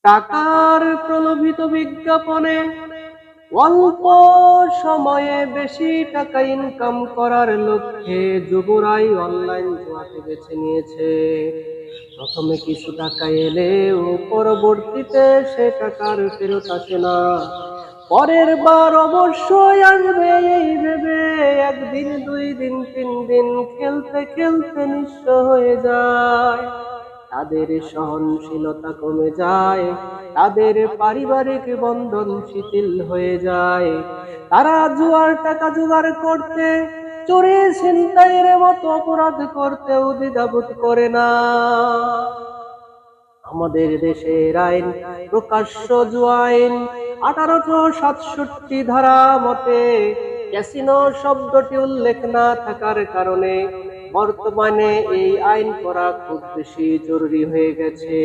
টাকার প্রলোভিত বিজ্ঞাপনে অল্প সময়ে বেশি টাকা ইনকাম করার লক্ষ্যে যুবরাই অনলাইন জুয়াকে বেছে নিয়েছে। প্রথমে কিছু টাকা এলেও পরবর্তীতে সে টাকার ফেরত আসে না। পরের বার অবশ্যই আসবে এই ভেবে একদিন, 2 দিন, 3 দিন খেলতে খেলতে নিঃস্ব হয়ে যায়। তাদের সহনশীলতা কমে যায়, তাদের পারিবারিক বন্ধন শিথিল হয়ে যায়। তারা জুয়ার টাকা জোগাড় করতে, চোরে ছিনতাইয়ের মতো অপরাধ করতেও দ্বিধাবোধ করে না। আমাদের দেশের আইন, প্রকাশ্য জুয়া আইন 1867 ধারা মতে ক্যাসিনো শব্দটি উল্লেখ না থাকার কারণে বর্তমানে এই আইন করা খুব বেশি জরুরি হয়ে গেছে।